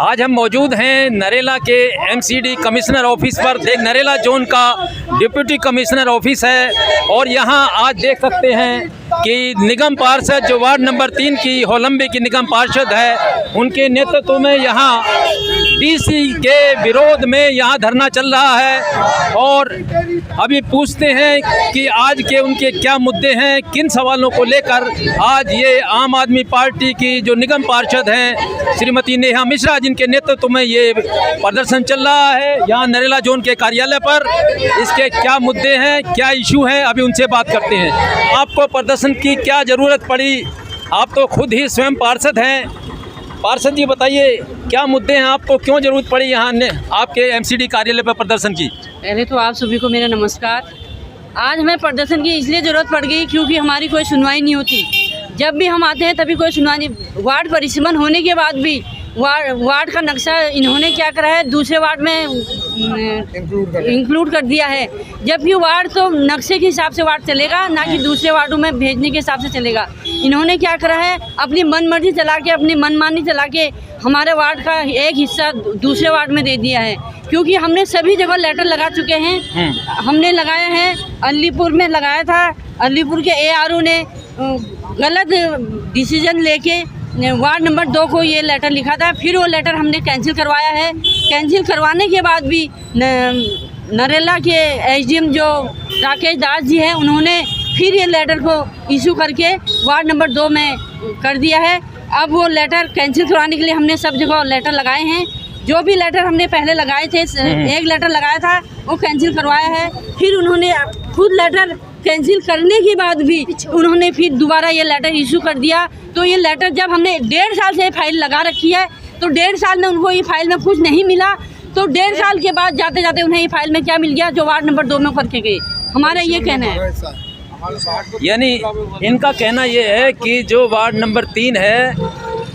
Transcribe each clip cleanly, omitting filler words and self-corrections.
आज हम मौजूद हैं नरेला के एमसीडी कमिश्नर ऑफिस पर। नरेला जोन का डिप्टी कमिश्नर ऑफिस है और यहाँ आज देख सकते हैं कि निगम पार्षद जो वार्ड नंबर 3 की होलंबे की निगम पार्षद है, उनके नेतृत्व में यहाँ डीसी के विरोध में यहाँ धरना चल रहा है। और अभी पूछते हैं कि आज के उनके क्या मुद्दे हैं, किन सवालों को लेकर आज ये आम आदमी पार्टी की जो निगम पार्षद हैं श्रीमती नेहा मिश्रा, जिनके नेतृत्व में ये प्रदर्शन चल रहा है यहाँ नरेला जोन के कार्यालय पर, इसके क्या मुद्दे हैं, क्या इशू है, अभी उनसे बात करते हैं। आपको प्रदर्शन की क्या ज़रूरत पड़ी? आप तो खुद ही स्वयं पार्षद हैं। पार्षद जी बताइए, क्या मुद्दे हैं, आपको क्यों ज़रूरत पड़ी यहाँ ने आपके एमसीडी कार्यालय पर प्रदर्शन की? पहले तो आप सभी को मेरा नमस्कार। आज हमें प्रदर्शन की इसलिए ज़रूरत पड़ गई क्योंकि हमारी कोई सुनवाई नहीं होती। जब भी हम आते हैं तभी कोई सुनवाई नहीं। वार्ड परिसीमन होने के बाद भी वार्ड का नक्शा इन्होंने क्या करा है, दूसरे वार्ड में इंक्लूड कर दिया है, जबकि वार्ड तो नक्शे के हिसाब से वार्ड चलेगा, ना कि दूसरे वार्डों में भेजने के हिसाब से चलेगा। इन्होंने क्या करा है, अपनी मनमर्जी चला के, अपनी मनमानी चला के हमारे वार्ड का एक हिस्सा दूसरे वार्ड में दे दिया है। क्योंकि हमने सभी जगह लेटर लगा चुके हैं। हमने लगाया है, अलीपुर में लगाया था, अलीपुर के ARO ने गलत डिसीजन लेके वार्ड नंबर 2 को ये लेटर लिखा था, फिर वो लेटर हमने कैंसिल करवाया है। कैंसिल करवाने के बाद भी नरेला के SDM जो राकेश दास जी हैं, उन्होंने फिर ये लेटर को इशू करके वार्ड नंबर 2 में कर दिया है। अब वो लेटर कैंसिल करवाने के लिए हमने सब जगह लेटर लगाए हैं। जो भी लेटर हमने पहले लगाए थे, एक लेटर लगाया था वो कैंसिल करवाया है, फिर उन्होंने खुद लेटर कैंसिल करने के बाद भी उन्होंने फिर दोबारा ये लेटर इशू कर दिया। तो ये लेटर जब हमने 1.5 साल से फाइल लगा रखी है, तो 1.5 साल में उनको ये फाइल में कुछ नहीं मिला, तो 1.5 साल के बाद जाते जाते उन्हें ये फाइल में क्या मिल गया जो वार्ड नंबर 2 में करके गए। हमारा ये कहना है। यानी इनका कहना ये है कि जो वार्ड नंबर 3 है,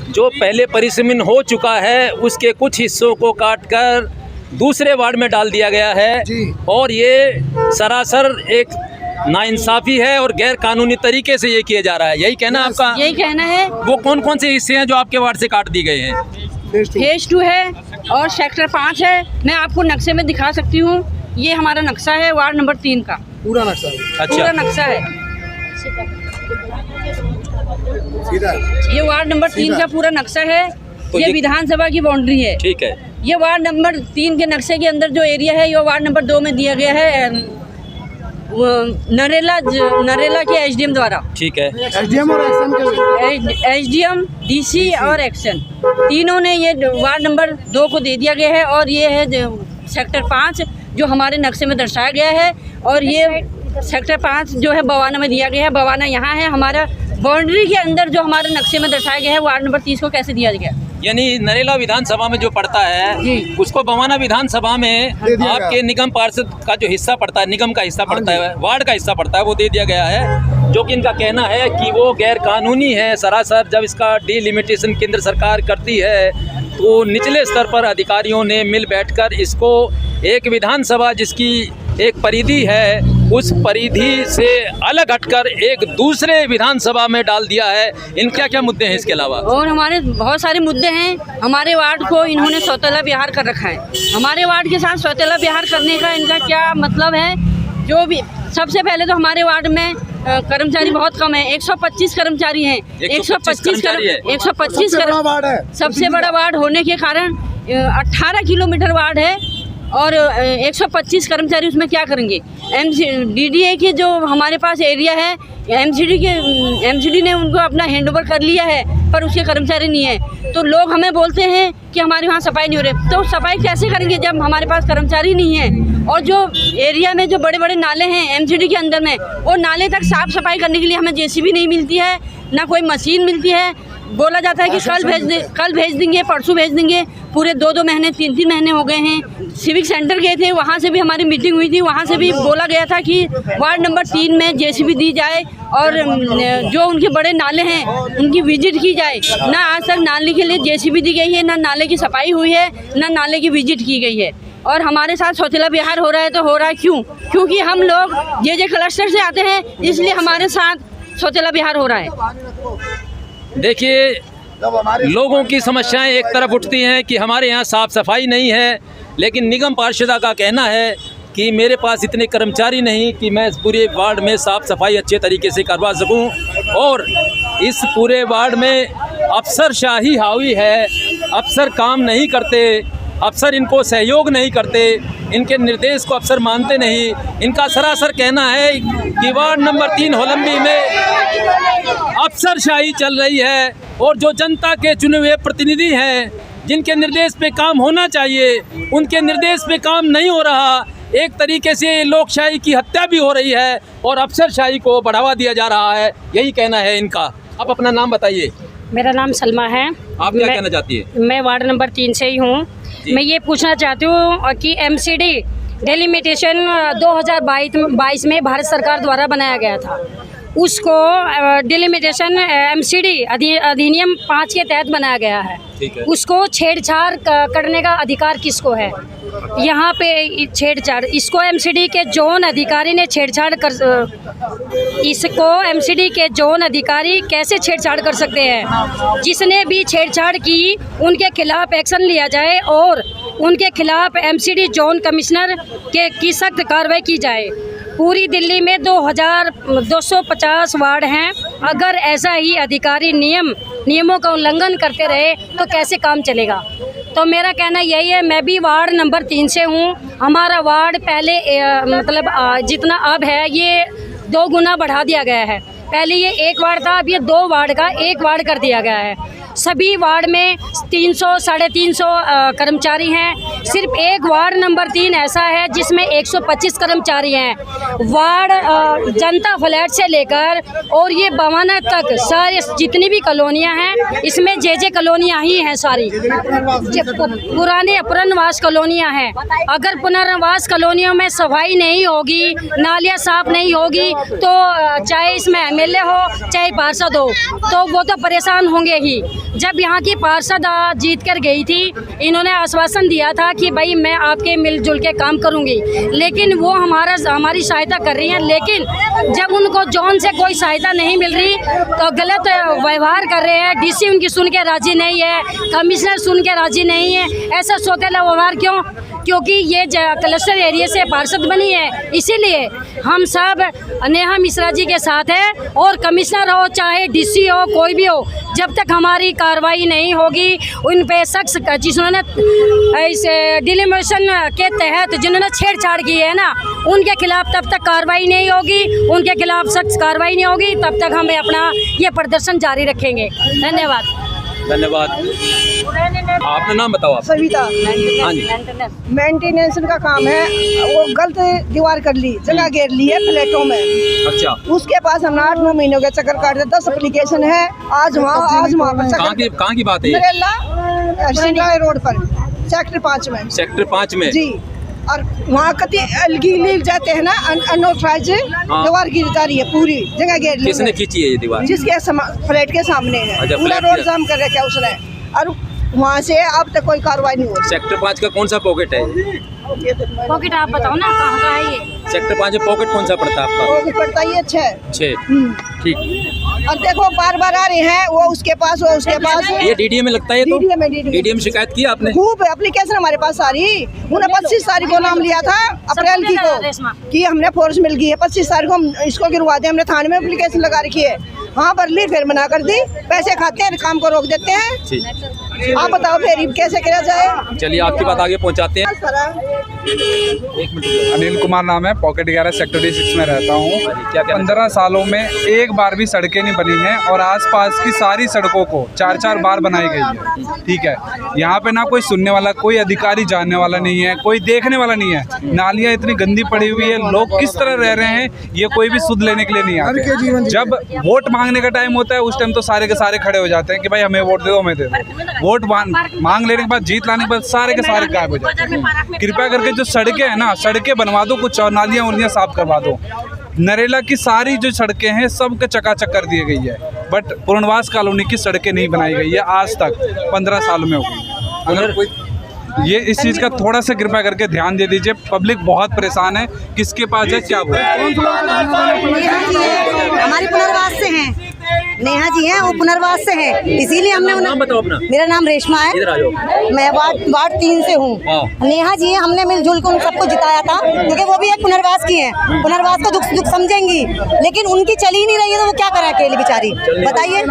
जो पहले परिसीमन हो चुका है, उसके कुछ हिस्सों को काटकर दूसरे वार्ड में डाल दिया गया है और ये सरासर एक नाइंसाफ़ी है और गैर कानूनी तरीके से ये किया जा रहा है। यही कहना आपका? यही कहना है। वो कौन कौन से हिस्से हैं जो आपके वार्ड से काट दिए गए हैं? फेज 2 है और सेक्टर 5 है। मैं आपको नक्शे में दिखा सकती हूँ। ये हमारा नक्शा है वार्ड नंबर 3 का, पूरा नक्शा है। अच्छा, पूरा नक्शा है। ये वार्ड नंबर 3 का पूरा नक्शा है। तो ये विधानसभा की बाउंड्री है। ठीक है। ये वार्ड नंबर 3 के नक्शे के अंदर जो एरिया है, ये वार्ड नंबर 2 में दिया गया है नरेला के SDM द्वारा। ठीक है। SDM और एक्शन के SDM, DC और एक्शन तीनों ने ये वार्ड नंबर 2 को दे दिया गया है। और ये है सेक्टर 5 जो हमारे नक्शे में दर्शाया गया है। और ये सेक्टर 5 जो है बवाना में दिया गया है। बवाना यहाँ है, हमारा बाउंड्री के अंदर जो हमारे नक्शे में दर्शाया गया है वार्ड नंबर 30 को कैसे दिया गया। यानी नरेला विधानसभा में जो पड़ता है उसको बवाना विधानसभा में आपके निगम पार्षद का जो हिस्सा पड़ता है, निगम का हिस्सा पड़ता है, वार्ड का हिस्सा पड़ता है, वो दे दिया गया है, जो कि इनका कहना है कि वो गैर कानूनी है सरासर। जब इसका डिलिमिटेशन केंद्र सरकार करती है तो निचले स्तर पर अधिकारियों ने मिल बैठकर इसको एक विधानसभा जिसकी एक परिधि है, उस परिधि से अलग हटकर एक दूसरे विधानसभा में डाल दिया है। इन क्या क्या मुद्दे हैं इसके अलावा? और हमारे बहुत सारे मुद्दे हैं। हमारे वार्ड को इन्होंने सौतेला व्यवहार कर रखा है। हमारे वार्ड के साथ सौतेला व्यवहार करने का इनका क्या मतलब है? जो भी सबसे पहले तो हमारे वार्ड में कर्मचारी बहुत कम है, 125 कर्मचारी हैं। 125 सबसे बड़ा वार्ड होने के कारण 18 किलोमीटर वार्ड है और 125 कर्मचारी उसमें क्या करेंगे? DDA के जो हमारे पास एरिया है, MCD ने उनको अपना हैंडओवर कर लिया है, पर उसके कर्मचारी नहीं है। तो लोग हमें बोलते हैं कि हमारे वहाँ सफाई नहीं हो रही। तो सफाई कैसे करेंगे जब हमारे पास कर्मचारी नहीं है? और जो एरिया में जो बड़े बड़े नाले हैं MCD के अंदर में, वो नाले तक साफ़ सफाई करने के लिए हमें JCB नहीं मिलती है, ना कोई मशीन मिलती है। बोला जाता है कि कल भेज देंगे, परसों भेज देंगे। पूरे 2-2 महीने 3-3 महीने हो गए हैं। सिविक सेंटर गए थे, वहाँ से भी हमारी मीटिंग हुई थी, वहाँ से भी बोला गया था कि वार्ड नंबर 3 में JCB दी जाए और जो उनके बड़े नाले हैं उनकी विजिट की जाए। ना आज तक नाले के लिए JCB दी गई है, ना नाले की सफाई हुई है, ना नाले की विजिट की गई है। और हमारे साथ सौतेला व्यवहार हो रहा है। तो हो रहा है क्यों? क्योंकि हम लोग जे क्लस्टर से आते हैं, इसलिए हमारे साथ सौतेला व्यवहार हो रहा है। देखिए, लोगों की समस्याएं एक तरफ उठती हैं कि हमारे यहाँ साफ़ सफाई नहीं है, लेकिन निगम पार्षदा का कहना है कि मेरे पास इतने कर्मचारी नहीं कि मैं इस पूरे वार्ड में साफ़ सफाई अच्छे तरीके से करवा सकूं। और इस पूरे वार्ड में अफसरशाही हावी है, अफसर काम नहीं करते, अफसर इनको सहयोग नहीं करते, इनके निर्देश को अफसर मानते नहीं। इनका सरासर कहना है कि वार्ड नंबर 3 होलंबी में अफसरशाही चल रही है और जो जनता के चुने हुए प्रतिनिधि हैं, जिनके निर्देश पे काम होना चाहिए, उनके निर्देश पे काम नहीं हो रहा। एक तरीके से लोकशाही की हत्या भी हो रही है और अफसरशाही को बढ़ावा दिया जा रहा है, यही कहना है इनका। आप अपना नाम बताइए। मेरा नाम सलमा है। आप क्या कहना चाहती है? मैं वार्ड नंबर 3 से ही हूँ। मैं ये पूछना चाहती हूँ कि एमसीडी डेलिमिटेशन 2022 में भारत सरकार द्वारा बनाया गया था, उसको डिलिमिटेशन एमसीडी अधिनियम 5 के तहत बनाया गया है। उसको छेड़छाड़ करने का अधिकार किसको है? यहाँ पे छेड़छाड़, इसको एमसीडी के जोन अधिकारी ने छेड़छाड़ कर, इसको एमसीडी के जोन अधिकारी कैसे छेड़छाड़ कर सकते हैं? जिसने भी छेड़छाड़ की उनके खिलाफ एक्शन लिया जाए और उनके खिलाफ एमसीडी जोन कमिश्नर की सख्त कार्रवाई की जाए। पूरी दिल्ली में 2250 वार्ड हैं। अगर ऐसा ही अधिकारी नियमों का उल्लंघन करते रहे तो कैसे काम चलेगा? तो मेरा कहना यही है, मैं भी वार्ड नंबर 3 से हूँ। हमारा वार्ड पहले जितना अब है ये 2 गुना बढ़ा दिया गया है। पहले ये 1 वार्ड था, अब ये 2 वार्ड का 1 वार्ड कर दिया गया है। सभी वार्ड में 300 साढ़े 300 कर्मचारी हैं। सिर्फ एक वार्ड नंबर 3 ऐसा है जिसमें 125 कर्मचारी हैं। वार्ड जनता फ्लैट से लेकर और ये बवाना तक सारे जितनी भी कॉलोनियां हैं, इसमें जे कॉलोनियां ही हैं सारी। पुराने पुनर्वास कॉलोनियां हैं। अगर पुनर्वास कॉलोनियों में सफाई नहीं होगी, नालियाँ साफ नहीं होगी, तो चाहे इसमें एमएलए हो चाहे पार्षद हो, तो वो तो परेशान होंगे ही। जब यहाँ की पार्षद जीत कर गई थी, इन्होंने आश्वासन दिया था कि भाई मैं आपके मिलजुल के काम करूँगी, लेकिन वो हमारी सहायता कर रही हैं। लेकिन जब उनको जोन से कोई सहायता नहीं मिल रही तो गलत व्यवहार कर रहे हैं। डीसी उनकी सुन के राजी नहीं है, कमिश्नर सुन के राजी नहीं है। ऐसा सौतेला व्यवहार क्यों? क्योंकि ये क्लस्टर एरिया से पार्षद बनी है, इसीलिए हम सब नेहा मिश्रा जी के साथ हैं। और कमिश्नर हो चाहे डीसी हो, कोई भी हो, जब तक हमारी कार्रवाई नहीं होगी, उन पे शख्स जिन्होंने इस डिलिमिटेशन के तहत जिन्होंने छेड़छाड़ की है ना, उनके खिलाफ तब तक कार्रवाई नहीं होगी, उनके खिलाफ सख्त कार्रवाई नहीं होगी, तब तक हमें अपना ये प्रदर्शन जारी रखेंगे। धन्यवाद। धन्यवाद। आपका नाम बताओ आप। सविता। हाँ जी। मेंटेनेंस का काम है, वो गलत दीवार कर ली, जगह घेर ली है फ्लैटों में। अच्छा। उसके पास हमने 8-9 महीनों के चक्कर काटे, 10 एप्लीकेशन है। आज वहाँ पर कहाँ की बात है? नरेला रोड पर सेक्टर 5 में। सेक्टर 5 में जी। और वहाँ कति गिर जाते हैं ना, अनऑथराइज दीवार गिर जा रही है, पूरी जगह घेर ली। किसने खींची है ये दीवार? जिसके फ्लैट के सामने है। अच्छा, पूरा रोड जाम कर रखा है उसने, और वहाँ से अब तक कोई कार्रवाई नहीं हुई। सेक्टर 5 का कौन सा पॉकेट है? पॉकेट आप बताओ ना, कहाँ का है ये? सेक्टर 5 में पॉकेट कौन सा पड़ता है आपका? पॉकेट पड़ता है 6। ठीक। और देखो बार आ रहे हैं, वो उसके पास, वो उसके पास। ये डीडीए में लगता है। तो डीडीए में शिकायत की आपने? खूब एप्लीकेशन हमारे पास सारी। उन्हें 25 तारीख को नाम लिया था अप्रैल की को कि हमने फोर्स मिल गई है, 25 तारीख को हम इसको गिरवा दें। हमने थाने में एप्लीकेशन लगा रखी है, हाँ भर ली, फिर मना कर दी। पैसे खाते हैं, काम को रोक देते हैं। आप बताओ फिर कैसे किया जाए? चलिए आपकी बात आगे पहुंचाते हैं। अनिल कुमार नाम है, पॉकेट 11 सेक्टर D6 में रहता हूँ। 15 सालों में एक बार भी सड़कें नहीं बनी हैं और आसपास की सारी सड़कों को 4-4 बार बनाई गई है। ठीक है, यहाँ पे ना कोई सुनने वाला, कोई अधिकारी जानने वाला नहीं है, कोई देखने वाला नहीं है। नालियाँ इतनी गंदी पड़ी हुई है, लोग किस तरह रह रहे हैं ये कोई भी सुध लेने के लिए नहीं आते। जब वोट मांगने का टाइम होता है उस टाइम तो सारे के सारे खड़े हो जाते हैं कि भाई हमें वोट दे दो, हमें दे दो। वोट मांग लेने के बाद, जीत लाने के बाद सारे के सारे गायब हो जाते हैं। कृपया करके जो सड़कें हैं ना, सड़कें बनवा दो कुछ, और नालियाँ उलियाँ साफ करवा दो। नरेला की सारी जो सड़कें हैं सब के चकाचक कर दी गई है, बट पुनर्वास कॉलोनी की सड़कें नहीं बनाई गई है आज तक। 15 साल में हो गई। अगर कोई ये इस चीज़ का थोड़ा सा कृपया करके ध्यान दे दीजिए। पब्लिक बहुत परेशान है, किसके पास है क्या बोले। हमारी पुनर्वास से हैं, नेहा जी हैं, वो पुनर्वास से हैं, इसीलिए हमने नाम बताओ अपना। मेरा नाम रेशमा है, इधर आ जाओ। मैं वार्ड 3 से हूँ। नेहा जी हैं, हमने मिलजुल कर उन सबको जिताया था, क्योंकि वो भी एक पुनर्वास की हैं, पुनर्वास का दुख समझेंगी, लेकिन उनकी चली ही नहीं रही है, तो वो क्या करें अकेली बेचारी, बताइए।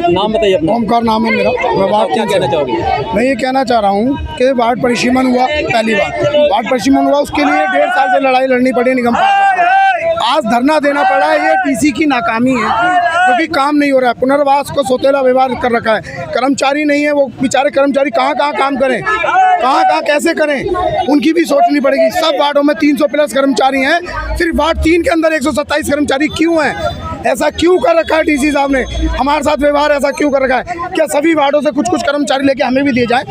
नाम बताइए अपना। ओमकार नाम है मेरा, मैं वार्ड क्या कहना चाहोगे? मैं ये कहना चाह रहा हूँ कि वार्ड परिसीमन हुआ, पहली बात वार्ड परिसीमन हुआ, उसके लिए 1.5 साल से लड़ाई लड़नी पड़ी निगम पार्षद को। आज धरना देना पड़ा है, ये टीसी की नाकामी है, क्योंकि काम नहीं हो रहा है। पुनर्वास को सोतेला व्यवहार कर रखा है, कर्मचारी नहीं है, वो बेचारे कर्मचारी कहाँ काम करें, कहाँ कैसे करें, उनकी भी सोचनी पड़ेगी। सब वार्डों में 300 प्लस कर्मचारी हैं, सिर्फ वार्ड 3 के अंदर 127 कर्मचारी क्यों हैं? ऐसा क्यों कर रखा है डीसी साहब ने? हमारे साथ व्यवहार ऐसा क्यों कर रखा है? क्या सभी वार्डों से कुछ कर्मचारी लेके हमें भी दिए जाए?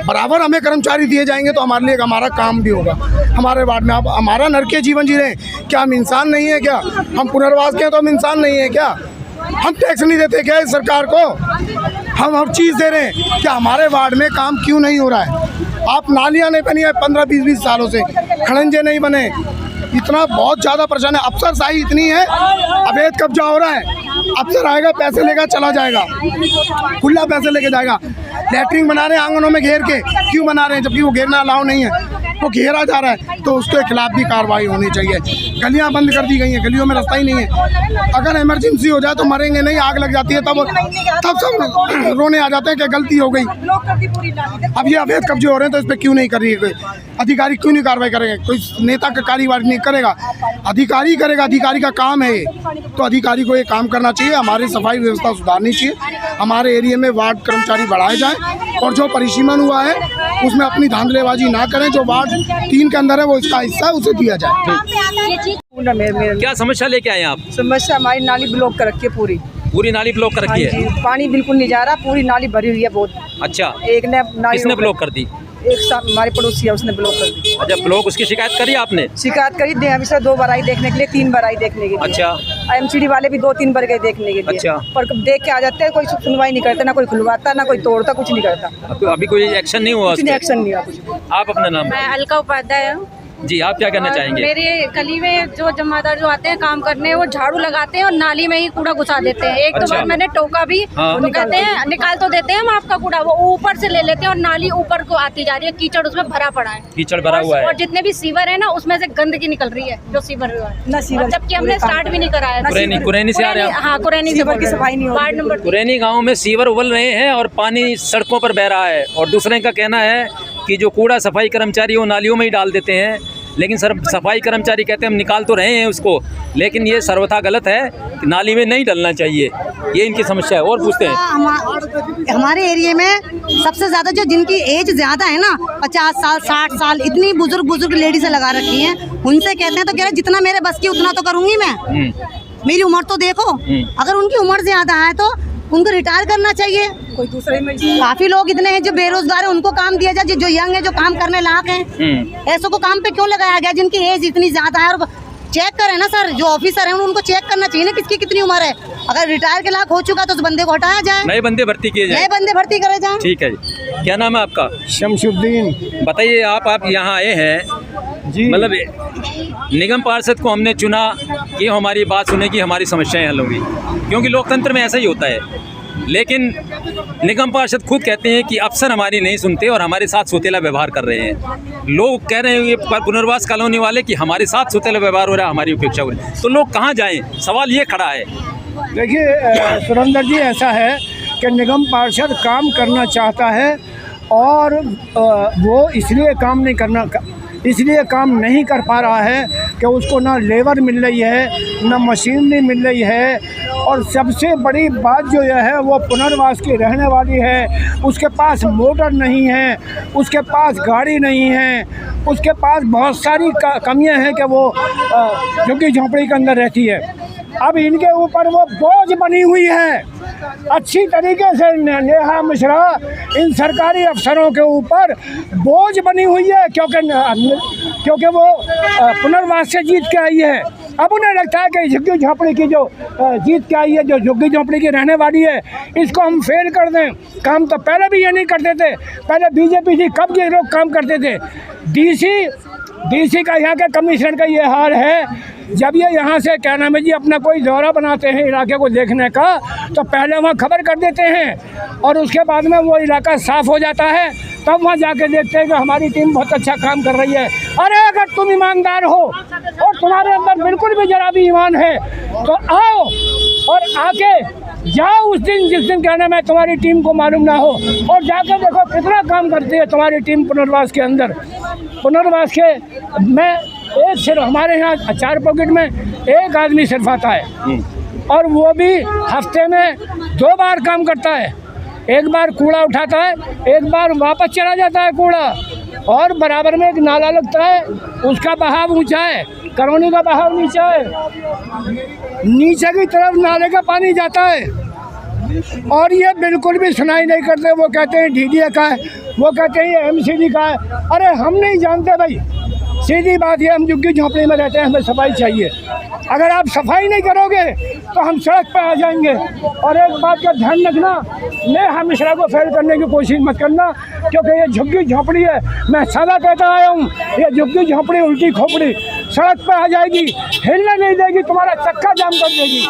बराबर हमें कर्मचारी दिए जाएंगे तो हमारे लिए हमारा काम भी होगा। हमारे वार्ड में आप हमारा नरकीय जीवन जी रहे हैं, क्या हम इंसान नहीं है क्या? हम पुनर्वास के हैं तो हम इंसान नहीं है क्या? हम टैक्स नहीं देते क्या इस सरकार को? हम हर चीज़ दे रहे हैं, क्या हमारे वार्ड में काम क्यों नहीं हो रहा है? आप नालियाँ नहीं बनी है 15-20 सालों से, खड़ंजे नहीं बने, इतना बहुत ज़्यादा परेशान है। अफसरशाही इतनी है, अवैध कब्जा हो रहा है, अफसर आएगा पैसे लेगा चला जाएगा, खुला पैसे लेके जाएगा। लैट्रिन बना रहे हैं आंगनों में घेर के, क्यों बना रहे हैं जबकि वो घेरना अलाउ नहीं है, वो घेरा जा रहा है, तो उसके खिलाफ भी कार्रवाई होनी चाहिए। गलियां बंद कर दी गई हैं, गलियों में रास्ता ही नहीं है। अगर इमरजेंसी हो जाए तो मरेंगे नहीं, आग लग जाती है तब सब रोने आ जाते हैं कि गलती हो गई। अब ये अवैध कब्जे हो रहे हैं तो इस पर क्यों नहीं कर रही है कोई अधिकारी, क्यों नहीं कार्रवाई करेंगे? कोई नेता का कार्यवाही नहीं करेगा, अधिकारी करेगा, अधिकारी का काम है ये, तो अधिकारी को ये काम करना चाहिए। हमारी सफाई व्यवस्था सुधारनी चाहिए, हमारे एरिया में वार्ड कर्मचारी बढ़ाए जाएँ, और जो परिसीमन हुआ है उसमें अपनी धांधलेबाजी ना करें। जो वार्ड 3 के अंदर है वो इसका हिस्सा है, उसे दिया जाए। क्या समस्या लेके आए आप? समस्या हमारी नाली ब्लॉक कर रखी है, पूरी नाली ब्लॉक कर रखी है। पानी बिल्कुल नहीं जा रहा, पूरी नाली भरी हुई है बहुत। अच्छा, एक ने नाली किसने ब्लॉक कर दी? हमारे पड़ोसी है, उसने ब्लॉक कर दी। अच्छा, ब्लॉक, उसकी शिकायत करी आपने? शिकायत करी, अभी से 2 बार आई देखने के लिए, 3 बार आई देखने के लिए। अच्छा, एमसीडी वाले भी 2-3 बार गए देखने के लिए। अच्छा, पर देख के आ जाते हैं, कोई सुनवाई नहीं करता, ना कोई खुलवाता, ना कोई तोड़ता, कुछ नहीं करता। अभी कोई एक्शन नहीं हुआ? कुछ नहीं, एक्शन नहीं हुआ कुछ। आप अपना नाम? मैं अलका उपाध्याय हूँ। जी, आप क्या कहना चाहेंगे? मेरे गली में जो जमादार जो आते हैं काम करने, वो झाड़ू लगाते हैं और नाली में ही कूड़ा घुसा देते हैं। एक 2 बार मैंने टोका भी, तो कहते हैं निकाल तो देते हैं हम आपका कूड़ा, वो ऊपर से ले लेते हैं और नाली ऊपर को आती जा रही है, कीचड़ उसमें भरा पड़ा है, कीचड़ भरा हुआ है, और जितने भी सीवर है ना उसमें से गंदगी निकल रही है, जो सीवर ना सीवर, जबकि हमने स्टार्ट भी नहीं कराया। कुरैनी से आ रहे हैं? हाँ, कुरैनी से। की सफाई नहीं हो रही। वार्ड नंबर कुरैनी गाँव में सीवर उबल रहे हैं और पानी सड़कों पर बह रहा है, और दूसरे का कहना है कि जो कूड़ा सफाई कर्मचारी वो नालियों में ही डाल देते हैं, लेकिन सर सफाई कर्मचारी कहते हैं हम निकाल तो रहे हैं उसको, लेकिन ये सर्वथा गलत है, नाली में नहीं डलना चाहिए। ये इनकी समस्या है। और पूछते हैं, हमारे एरिया में सबसे ज़्यादा जो जिनकी एज ज़्यादा है ना, 50 साल 60 साल, इतनी बुजुर्ग लेडीज़ लगा रखी हैं, उनसे कहते हैं तो कह रहे जितना मेरे बस की उतना तो करूँगी मैं, मेरी उम्र तो देखो। अगर उनकी उम्र ज़्यादा है तो उनको रिटायर करना चाहिए। कोई दूसरे में काफी लोग इतने हैं जो बेरोजगार है, उनको काम दिया जाए, जो यंग है, जो काम करने लायक हैं, ऐसों को काम पे क्यों लगाया गया जिनकी एज इतनी ज्यादा है? और चेक करें ना सर, जो ऑफिसर है उनको चेक करना चाहिए ना किसकी कितनी उम्र है। अगर रिटायर के लायक हो चुका तो उस बंदे को हटाया जाए, नए बंदे भर्ती किए जाए, नए बंदे भर्ती करे जाए। ठीक है जी। क्या नाम है आपका? शमशुद्दीन। बताइए, आप यहाँ आए हैं जी, मतलब निगम पार्षद को हमने चुना कि हमारी बात सुनेगी, हमारी समस्याएं हल होंगी, क्योंकि लोकतंत्र में ऐसा ही होता है। लेकिन निगम पार्षद खुद कहते हैं कि अफसर हमारी नहीं सुनते और हमारे साथ सोतेला व्यवहार कर रहे हैं। लोग कह रहे हैं ये पुनर्वास कॉलोनी वाले कि हमारे साथ सोतेला व्यवहार हो रहा है, हमारी उपेक्षा हो रही है, तो लोग कहाँ जाएं? सवाल ये खड़ा है। देखिए सुरेंद्र जी, ऐसा है कि निगम पार्षद काम करना चाहता है और वो इसलिए काम नहीं कर पा रहा है कि उसको ना लेबर मिल रही है, ना मशीनरी मिल रही है, और सबसे बड़ी बात जो यह है वो पुनर्वास की रहने वाली है। उसके पास मोटर नहीं है, उसके पास गाड़ी नहीं है, उसके पास बहुत सारी कमियां हैं कि वो झुग्गी झोंपड़ी के अंदर रहती है। अब इनके ऊपर वो बोझ बनी हुई है अच्छी तरीके से। नेहा मिश्रा इन सरकारी अफसरों के ऊपर बोझ बनी हुई है, क्योंकि वो पुनर्वास से जीत के आई है। अब उन्हें लगता है कि झुग्गी झोंपड़ी की जो जीत के आई है, जो झुग्गी झोंपड़ी की रहने वाली है, इसको हम फेल कर दें। काम तो पहले भी ये नहीं करते थे, पहले बीजेपी थी, कब ये लोग काम करते थे। डीसी का यहाँ के कमिश्नर का ये हाल है जब ये यहाँ से क्या नाम है जी अपना कोई दौरा बनाते हैं इलाके को देखने का, तो पहले वहाँ खबर कर देते हैं और उसके बाद में वो इलाका साफ़ हो जाता है, तब वहाँ जाके देखते हैं कि हमारी टीम बहुत अच्छा काम कर रही है। अरे अगर तुम ईमानदार हो और तुम्हारे अंदर बिल्कुल भी जरा भी ईमान है तो आओ और आके जाओ उस दिन जिस दिन क्या नाम है तुम्हारी टीम को मालूम ना हो, और जाके देखो कितना काम करती है तुम्हारी टीम पुनर्वास के अंदर। पुनर्वास के में एक सिर्फ हमारे यहाँ 4 पॉकेट में एक आदमी सिर्फ आता है और वो भी हफ्ते में 2 बार काम करता है। एक बार कूड़ा उठाता है, एक बार वापस चला जाता है कूड़ा, और बराबर में एक नाला लगता है, उसका बहाव ऊंचा है, करोनी का बहाव नीचा है, नीचे की तरफ नाले का पानी जाता है और ये बिल्कुल भी सुनाई नहीं करते। वो कहते हैं डीडीए का है, वो कहते हैं ये एमसीडी का है। अरे हम नहीं जानते भाई, सीधी बात है, हम झुग्गी झोंपड़ी में रहते हैं, हमें सफाई चाहिए। अगर आप सफाई नहीं करोगे तो हम सड़क पर आ जाएंगे। और एक बात का ध्यान रखना, मैं हमेशा को फेल करने की कोशिश मत करना, क्योंकि ये झुग्गी झोंपड़ी है। मैं सदा कहता आया हूँ, ये झुग्गी झोंपड़ी उल्टी खोपड़ी सड़क पर आ जाएगी, हिलने नहीं देगी, तुम्हारा चक्का जाम कर देगी।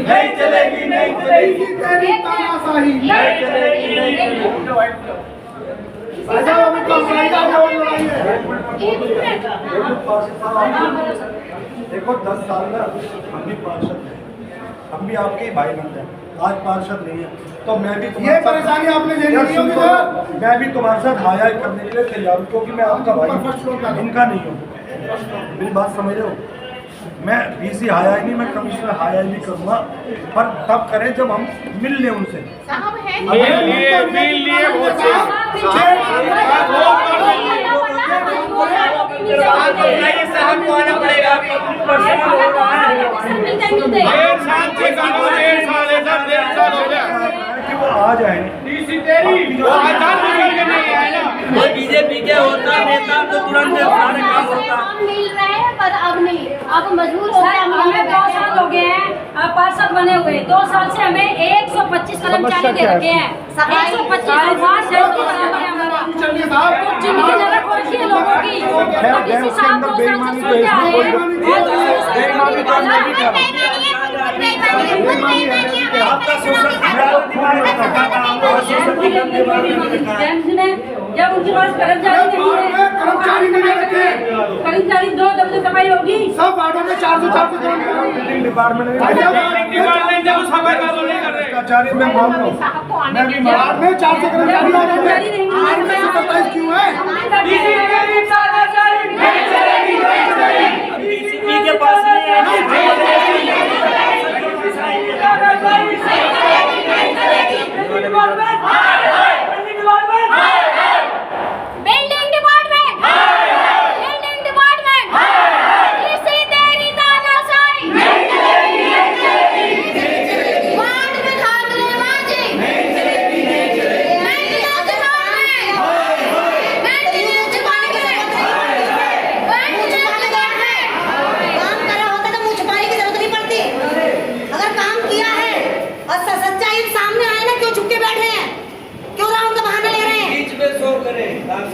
नहीं चलेगी, नहीं चलेगी तेरी तानाशाही, नहीं चलेगी, नहीं चलेगी। देखो 10 साल में हम भी पार्षद हैं, हम भी आपके ही भाई बनते हैं। आज पार्षद नहीं है तो मैं भी ये परेशानी आपने झेली होगी। मैं भी तुम्हारे साथ हाया करने के लिए तैयार हूँ, क्योंकि मैं आपका भाई इनका नहीं हूँ। मेरी बात समझ रहे हो? मैं बीसी हाया ही नहीं, मैं कमिश्नर हाया ही नहीं करूँगा, पर तब करें जब हम मिल लें उनसे। आ जाए बीजेपी के होता नेता तो तुरंत सारे काम होता। मिल रहे हैं पर अब नहीं, अब मजबूर हो गए। हमें 2 साल हो गए हैं पार्षद बने हुए, 2 साल से हमें 125 कर्मचारी दे रखे हैं, 125 जिंदगी नरक हो रखी है लोगों की। किसी साहब 2 साल से सुनते आ रहे हैं आपका सोशल जब उनके पास कर्मचारी नहीं है, कर्मचारी दो तब तो सफाई होगी। सब वार्डों में 400 बिल्डिंग डिपार्टमेंट कर्मचारी में मान लो, मैं भी मान में 400 कर्मचारी क्यों है? के पास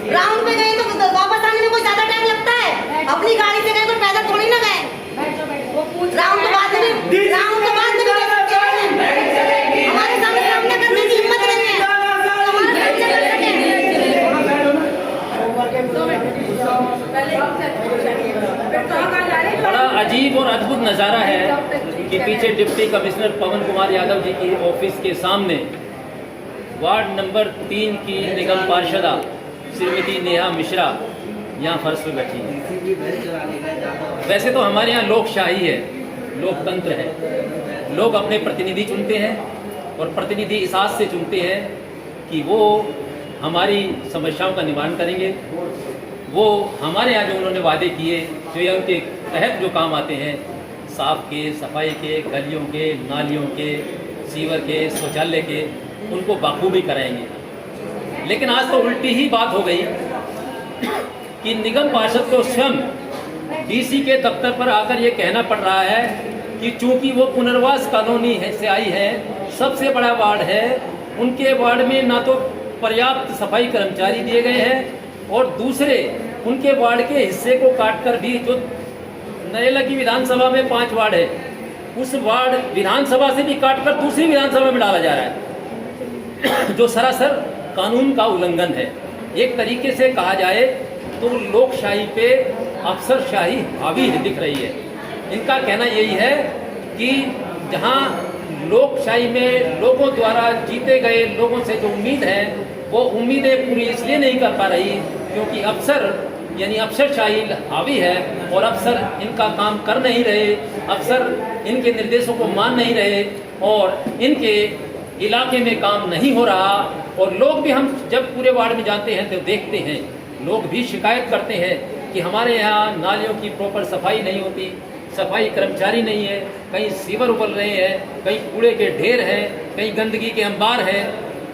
राउंड में गए तो वापस आने में कोई ज्यादा टाइम लगता है? अपनी गाड़ी से गए तो पैदल थोड़ी ना गए। राउंड के बाद में हमारे सामने करने की हिम्मत नहीं है। बड़ा अजीब और अद्भुत नज़ारा है कि पीछे डिप्टी कमिश्नर पवन कुमार यादव जी की ऑफिस के सामने वार्ड नंबर 3 की निगम पार्षदा श्रीमती नेहा मिश्रा यहाँ फर्श पे बैठी है। वैसे तो हमारे यहाँ लोकशाही है, लोकतंत्र है, लोग अपने प्रतिनिधि चुनते हैं और प्रतिनिधि इस आस से चुनते हैं कि वो हमारी समस्याओं का निवारण करेंगे। वो हमारे यहाँ जो उन्होंने वादे किए, जो ये उनके तहत जो काम आते हैं, साफ के, सफाई के, गलियों के, नालियों के, सीवर के, शौचालय के, उनको बाखूबी कराएंगे। लेकिन आज तो उल्टी ही बात हो गई कि निगम पार्षद को स्वयं डीसी के दफ्तर पर आकर ये कहना पड़ रहा है कि चूंकि वो पुनर्वास कॉलोनी है से आई है, सबसे बड़ा वार्ड है, उनके वार्ड में ना तो पर्याप्त सफाई कर्मचारी दिए गए हैं और दूसरे उनके वार्ड के हिस्से को काटकर भी, जो नरेला की विधानसभा में 5 वार्ड है, उस वार्ड विधानसभा से भी काटकर दूसरी विधानसभा में डाला जा रहा है, जो सरासर कानून का उल्लंघन है। एक तरीके से कहा जाए तो लोकशाही पे अफसरशाही हावी दिख रही है। इनका कहना यही है कि जहां लोकशाही में लोगों द्वारा जीते गए लोगों से जो उम्मीद है, वो उम्मीदें पूरी इसलिए नहीं कर पा रही क्योंकि अफसर यानी अफसरशाही हावी है और अफसर इनका काम कर नहीं रहे, अफसर इनके निर्देशों को मान नहीं रहे और इनके इलाके में काम नहीं हो रहा। और लोग भी, हम जब पूरे वार्ड में जाते हैं तो देखते हैं, लोग भी शिकायत करते हैं कि हमारे यहाँ नालियों की प्रॉपर सफाई नहीं होती, सफाई कर्मचारी नहीं है, कहीं सीवर उबल रहे हैं, कहीं कूड़े के ढेर हैं, कहीं गंदगी के अंबार हैं,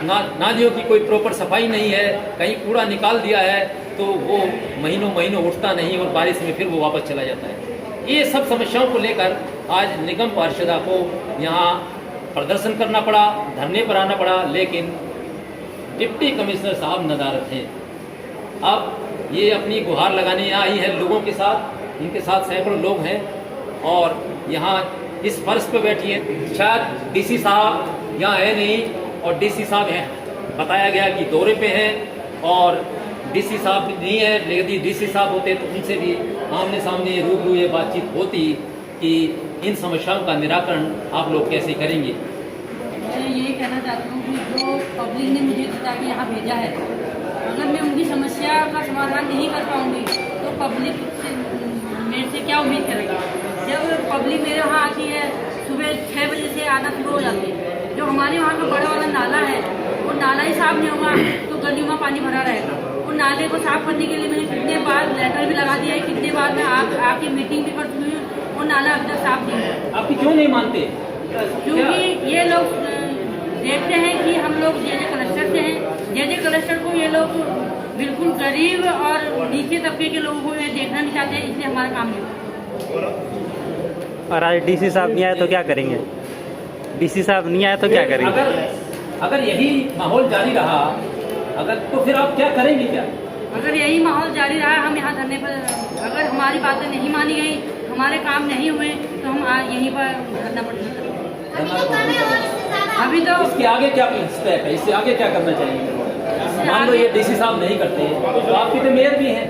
नालियों की कोई प्रॉपर सफाई नहीं है, कहीं कूड़ा निकाल दिया है तो वो महीनों महीनों उठता नहीं और बारिश में फिर वो वापस चला जाता है। ये सब समस्याओं को लेकर आज निगम पार्षदा को यहाँ प्रदर्शन करना पड़ा, धरने पर आना पड़ा, लेकिन डिप्टी कमिश्नर साहब नदारत हैं। अब ये अपनी गुहार लगाने आई है लोगों के साथ, इनके साथ सैकड़ों लोग हैं और यहाँ इस फर्श पे बैठी है। शायद डीसी साहब यहाँ है नहीं और डीसी साहब हैं, बताया गया कि दौरे पे हैं और डीसी साहब नहीं है, लेकिन यदि डीसी साहब होते तो उनसे भी आमने सामने रूबरू ये बातचीत होती कि इन समस्याओं का निराकरण आप लोग कैसे करेंगे। मैं ये कहना चाहती हूँ कि जो पब्लिक ने मुझे जिता के यहाँ भेजा है, अगर मैं उनकी समस्या का समाधान नहीं कर पाऊँगी तो पब्लिक से मेरे से क्या उम्मीद करेगा। जब पब्लिक मेरे वहाँ आती है सुबह 6 बजे से आना शुरू हो जाती है, जो हमारे वहाँ का बड़ा वाला नाला है वो नाला ही साफ नहीं होगा तो गलियों में पानी भरा रहेगा। वो नाले को साफ करने के लिए मैंने कितने बार लेटर भी लगा दिया है, कितने बार मैं आके मीटिंग भी कर चुकी हूँ, वो नाला अभी तक साफ नहीं है। आप क्यों नहीं मानते? क्योंकि ये लोग देखते हैं कि हम लोग जे कलेक्टर से हैं, जे कलेक्टर को ये लोग बिल्कुल गरीब और नीचे तबके के लोगों को ये देखना नहीं चाहते, इसलिए हमारा काम नहीं होता। और आज डीसी साहब नहीं आए तो क्या करेंगे? डीसी साहब नहीं आए तो क्या करेंगे? अगर यही माहौल जारी रहा तो फिर आप क्या करेंगे? क्या अगर यही माहौल जारी रहा, हम यहाँ धरने पर, अगर हमारी बातें नहीं मानी गई, हमारे काम नहीं हुए तो हम यहीं पर धरना प्रदर्शन करेंगे। अभी तो इसके आगे क्या स्टेप है, इससे आगे क्या करना चाहिए? मान लो ये डीसी साहब नहीं करते तो आपकी तो मेयर भी हैं।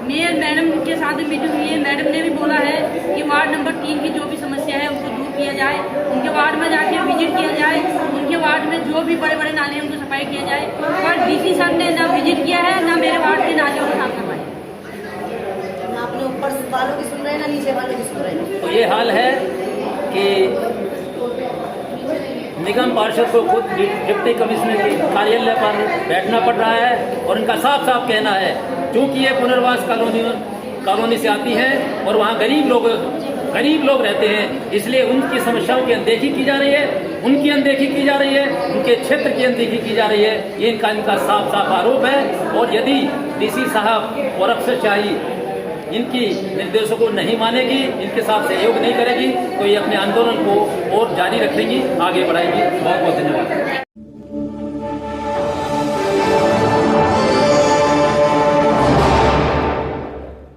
मेयर मैडम के साथ मीटिंग हुई है, मैडम ने भी बोला है कि वार्ड नंबर 3 की जो भी समस्या है उनको दूर किया जाए, उनके वार्ड में जाके विजिट किया जाए, उनके वार्ड में जो भी बड़े बड़े नाले हैं उनको सफाई किया जाए। पर डीसी साहब ने ना विजिट किया है, ना मेरे वार्ड के नालियों को साफ करवाया। ना अपने ऊपर वालों की सुन रहे हैं, ना नीचे वालों की सुन रहे हैं। तो ये हाल है कि निगम पार्षद को खुद डिप्टी कमिश्नर के कार्यालय पर बैठना पड़ रहा है और इनका साफ साफ कहना है, क्योंकि ये पुनर्वास कॉलोनी से आती है और वहाँ गरीब लोग रहते हैं, इसलिए उनकी समस्याओं की अनदेखी की जा रही है, उनकी अनदेखी की जा रही है, उनके क्षेत्र की अनदेखी की जा रही है। ये इनका साफ साफ आरोप है। और यदि डीसी साहब और अफसरशाही इनकी निर्देशों को नहीं मानेगी, इनके साथ सहयोग नहीं करेगी, तो ये अपने आंदोलन को और जारी रखेंगी, आगे बढ़ाएगी। बहुत बहुत धन्यवाद।